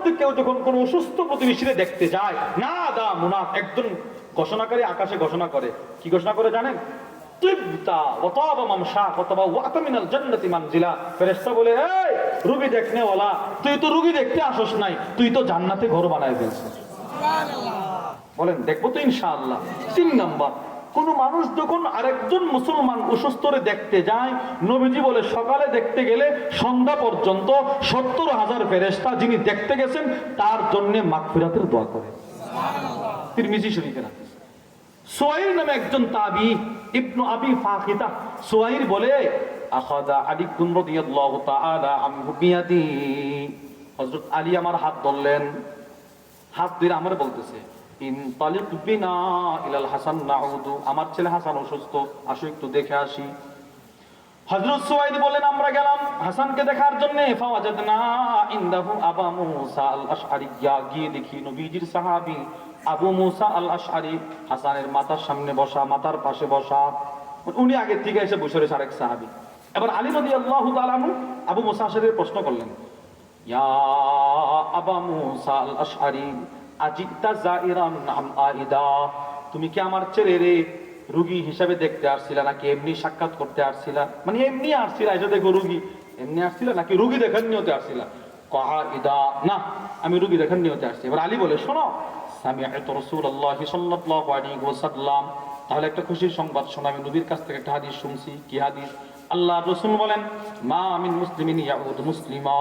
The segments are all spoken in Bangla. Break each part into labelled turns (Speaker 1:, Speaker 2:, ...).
Speaker 1: মধ্যে কেউ যখন কোনো অসুস্থ প্রতিবেশীরে দেখতে যায়, না দা মুনাফ, একজন ঘোষণাকারী আকাশে ঘোষণা করে, কি ঘোষণা করে জানেন? তিবতা ওয়া তাবা মামশাক ওয়া তাবাওয়াতা মিনাল জান্নাতি মানজিলা। ফেরেশতা বলে, এই রোগী দেখনে ওয়ালা, তুই তো রোগী দেখতে আসস নাই, তুই তো জান্নাতে ঘর বানায় ফেলছিস। বলেন দেখবো তো ইনশাআল্লাহ। 3 নাম্বার, কোন মানুষ যখন আরেকজন মুসলমান অসুস্থরে দেখতে যায়, নবীজি বলে সকালে দেখতে গেলে সন্ধ্যা পর্যন্ত 70,000 ফেরেশতা যিনি দেখতে গেছেন তার জন্য মাগফিরাতের দোয়া করে। তিরমিজি শরীফে আছে। সুয়াইর নামে একজন তাবি, ইবনু আবি ফাখিতা, সুয়াইর বলে, আখাযা আলী রাদিয়াল্লাহু তাআলা আনহু বিয়াদি, হযরত আলী আমার হাত ধরলেন, হাত ধরে আমার বলতেছে, ইনতালিক বিনা ইলাল হাসান নাউদু, আমার ছেলে হাসান অসুস্থ, আসো একটু দেখে আসি। হযরত সুয়াইদ বলেন, আমরা গেলাম হাসানকে দেখার জন্য। ফাওয়াজাদনা ইনদাহু আবা মুসা আল আশআরি, গিয়ে দেখি নবীজির সাহাবী আবু মুসা আল আশআরি হাসানের মাথার সামনে বসা, মাথার পাশে বসা। উনি আগে থেকে এসে বসে রয়েছে আরেক সাহাবী। এবার আলী রাদিয়াল্লাহু তাআলা আনহু আবু মুসা আশআরির প্রশ্ন করলেন, ইয়া আবা মুসা আল আশআরি আজিতা জাইরান আম আইদা, তুমি কি আমার ছেলেরে রোগী হিসাবে দেখতে আসছিলা নাকি এমনি সাক্ষাৎ করতে আসছিলা? মানে এমনি আসছিলা এসে দেখো রোগী, এমনি আসছিলা নাকি রোগী দেখার নিয়তে আসছিলা? কাইদা, না আমি রোগী দেখার নিয়তে আসছি। এবার আলী বলে, শোনো, সামিআতু রাসূলুল্লাহি সাল্লাল্লাহু আলাইহি ওয়াসাল্লাম, তাহলে একটা খুশির সংবাদ শোনো, আমি নবীর কাছ থেকে একটা হাদিস শুনছি। কি হাদিস? আল্লাহ রাসূল বলেন, মা মিন মুসলিমিন ইয়াউদু মুসলিমা,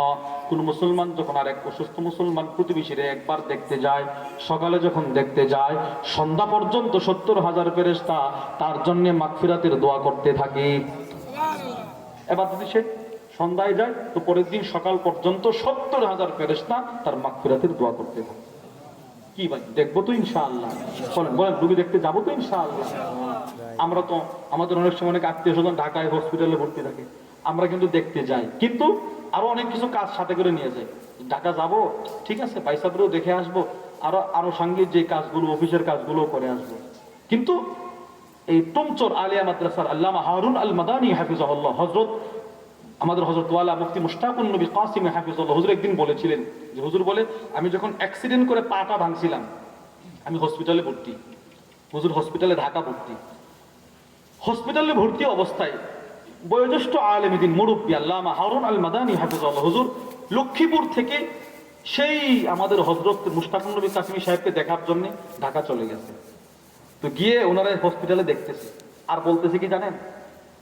Speaker 1: কোন মুসলমান যখন আরেক অসুস্থ মুসলমান প্রতিবেশীরে একবার দেখতে যায়, সকালে যখন দেখতে যায়, সন্ধ্যা পর্যন্ত 70,000 ফেরেশতা তার জন্য মাগফিরাতের দোয়া করতে থাকে। এবার যদি সে সন্ধ্যায় যায় তো পরের দিন সকাল পর্যন্ত 70,000 ফেরেশতা তার মাগফিরাতের দোয়া করতে থাকে। কি ভাই, দেখবো তো ইনশাআল্লাহ? বলেন বলেন, রোগী দেখতে যাবো তো ইনশাআল্লাহ? আমরা তো আমাদের অনেক সময় অনেক আত্মীয় স্বজন ঢাকায় হসপিটালে ভর্তি থাকে, আমরা কিন্তু দেখতে যাই, কিন্তু আরো অনেক কিছু কাজ সাথে করে নিয়ে যাই। ঢাকা যাব, ঠিক আছে, পয়সাগুলো দেখে আসবো, আরো সাংঘিক যে কাজগুলো, অফিসের কাজগুলো করে আসবো। কিন্তু এই টুমচর আলিয়া মাদ্রাসার আল্লামা হারুন আল মাদানী হাফিজাহুল্লাহ, আমাদের হযরত ওয়ালা মুফতি মুশতাকুন নবী কাসিম হাফিজাহুল্লাহ, হুজুর একদিন বলেছিলেন যে, হুজুর বলে, আমি যখন অ্যাক্সিডেন্ট করে পাটা ভাঙছিলাম, আমি হসপিটালে ভর্তি, হুজুর হসপিটালে ঢাকা ভর্তি, হসপিটালে ভর্তি অবস্থায় বয়োজ্যেষ্ঠ আলেম দ্বীন মুরব্বী আল্লামা হারুন আল মাদানী হাফিজাহুল্লাহ হুজুর লক্ষ্মীপুর থেকে সেই আমাদের হযরত মুশতাকুন নবী কাসিমি সাহেবকে দেখার জন্য ঢাকা চলে গেছে। তো গিয়ে ওনারা হসপিটালে দেখতেছে আর বলতেছে কি জানেন,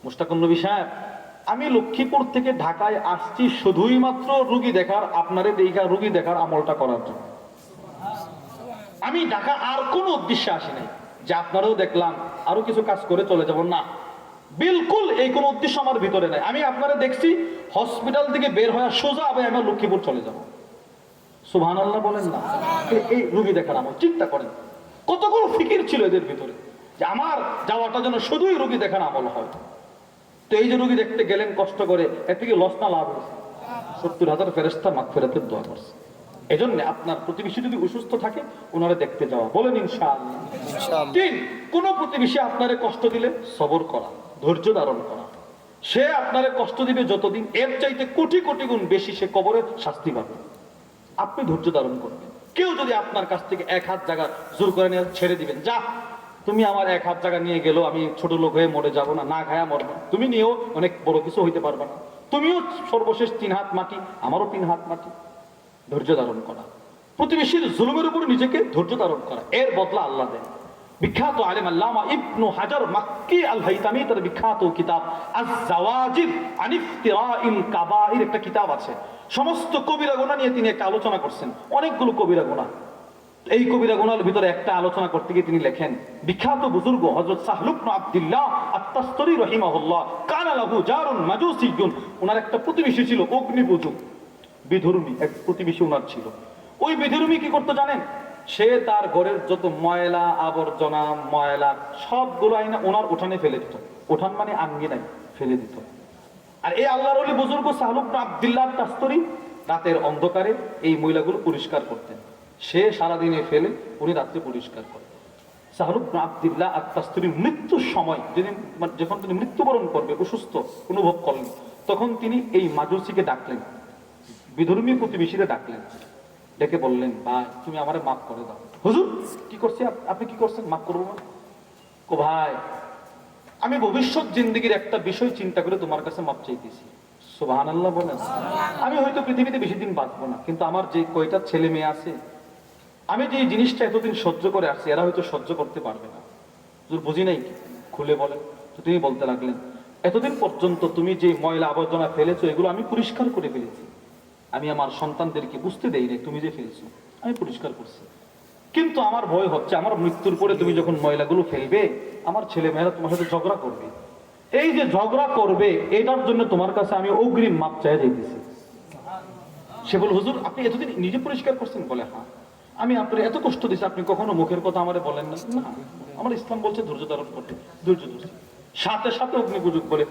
Speaker 1: মুশতাকুন নবী সাহেব, আমি লক্ষ্মীপুর থেকে ঢাকায় আসছি শুধুই মাত্র রোগী দেখার, আপনারে দেখা রোগী দেখার আমলটা করার জন্য। আমি ঢাকা আর কোনো উদ্দেশ্যে আসি নাই যে আপনারাও দেখলাম আরো কিছু কাজ করে চলে যাব, না, বিলকুল এই কোন উদ্দেশ্য আমার ভিতরে নাই। আমি আপনারা দেখছি হসপিটাল থেকে বের হয়ে সোজা আবার আমরা লক্ষ্মীপুর চলে যাব। সুবহানাল্লাহ বলেন না? এই রোগী দেখার আমল, চিন্তা করেন কতগুলো ফিকির ছিল এদের ভিতরে যে আমার যাওয়াটা যেন শুধুই রোগী দেখার আমল হয়। তো এই যে রোগী দেখতে গেলেন কষ্ট করে, এর থেকে লস না লাভ হয়েছে? 70,000 ফেরেশতা মাগফিরাতের দোয়া করছে। এজন্য আপনার প্রতিবেশী যদি অসুস্থ থাকে ওনারা দেখতে যাওয়া, বলেন ইনশাআল্লাহ। 3, কোন প্রতিবেশী আপনারে কষ্ট দিলে সবর করা, ধৈর্য ধারণ করা। সে আপনারে কষ্ট দিবে যতদিন, এর চাইতে কোটি কোটি গুণ বেশি সে কবরে শাস্তি পাবে। আপনি ধৈর্য ধারণ করবেন। কেউ যদি আপনার কাছ থেকে 1 হাত জায়গা জোর করে নিয়ে ছেড়ে দিবেন, যা তুমি আমার 1 হাত জায়গা নিয়ে গেলো, আমি ছোট লোক হয়ে মরে যাবো না, না খায়া মরবো, তুমি নিয়েও অনেক বড় কিছু হইতে পারবে না, তুমিও সর্বশেষ 3 হাত মাটি, আমারও 3 হাত মাটি। ধৈর্য ধারণ করা, প্রতিবেশীর জুলুমের উপর নিজেকে ধৈর্য ধারণ করা, এর বদলা আল্লাহ দেন। বিখ্যাত আলেম আল্লামা ইবনু হাজার মাক্কি আল হাইতামি তার বিখ্যাত কিতাব আজ-জাওয়াজির আন ইফতিরাইল কাবাইর একটা কিতাব আছে, সমস্ত কবিরা গুনাহ নিয়ে তিনি একটা আলোচনা করছেন, অনেকগুলো কবিরা গুনাহ। এই কবিরা গুনাহের ভিতরে একটা আলোচনা করতে গিয়ে তিনি লেখেন, বিখ্যাত বুজুর্গ হযরত সাহল ইবনে আব্দুল্লাহ আত-তাসতুরি রাহিমাহুল্লাহ কানা লাহু জারুন মাজুসিয়্যুন, ওনার একটা প্রতিবেশী ছিল অগ্নিপূজক, বিধর্মী এক প্রতিবেশী ওনার ছিল। ওই বিধর্মী কি করতো জানেন? সে তার ঘরের যত ময়লা আবর্জনা ময়লা সবগুলো আইনা ওনার উঠানে ফেলে দিত, উঠান মানে আঙ্গিনায় ফেলে দিত। আর এই আল্লাহর ওলি বুজুর্গ সাহল ইবনে আব্দুল্লাহ আত-তাসতুরি রাতের অন্ধকারে এই ময়লাগুলো পরিষ্কার করতেন। সে সারাদিনে ফেলে, উনি রাত্রে পরিষ্কার করেন। সাহল ইবনে আব্দুল্লাহ আত-তাসতুরির মৃত্যুর সময় যখন তিনি মৃত্যুবরণ করবে, অসুস্থ অনুভব করলেন, তখন তিনি এই মাজুসিকে ডাকলেন, বিধর্মী প্রতিবেশীরা ডাকলেন, ডেকে বললেন, ভাই তুমি আমারে মাফ করে দাও। হুজুর কি করছি, আপনি কি করছেন, মাফ করবো না? ও ভাই, আমি ভবিষ্যৎ জিন্দেগির একটা বিষয় চিন্তা করে তোমার কাছে মাপ চাইতেছি। সুবহানাল্লাহ বলেন। আমি হয়তো পৃথিবীতে বেশি দিন বাঁচবো না, কিন্তু আমার যে কয়টা ছেলে মেয়ে আছে, আমি যে জিনিসটা এতদিন সহ্য করে আসছি, এরা হয়তো সহ্য করতে পারবে না। হুজুর বুঝি নাই কি, খুলে বলেন। তো তিনি বলতে লাগলেন, এতদিন পর্যন্ত তুমি যে ময়লা আবর্জনা ফেলেছো, এগুলো আমি পরিষ্কার করে ফেলেছি। আমি আমার সন্তানদেরকে বুঝতে দেই নাই তুমি যে ফেলছো, আমি পরিষ্কার করছি। কিন্তু আমার ভয় হচ্ছে, আমার মৃত্যুর পরে তুমি যখন ময়লাগুলো ফেলবে, আমার ছেলে মেয়েরা তোমার সাথে ঝগড়া করবে। এই যে ঝগড়া করবে, এটার জন্য তোমার কাছে আমি অগ্রিম মাপ চাই যাইতেছি। সে বল, হুজুর আপনি এতদিন নিজে পরিষ্কার করছেন? বলে, হ্যাঁ। আমি আপনার এত কষ্ট দিচ্ছি, আপনি কখনো মুখের কথা আমারে বলেন না? না, আমার ইসলাম বলছে ধৈর্য ধারণ করতে। ধৈর্য ধরছি। সাথে সাথে অগ্নিপূজক বলে,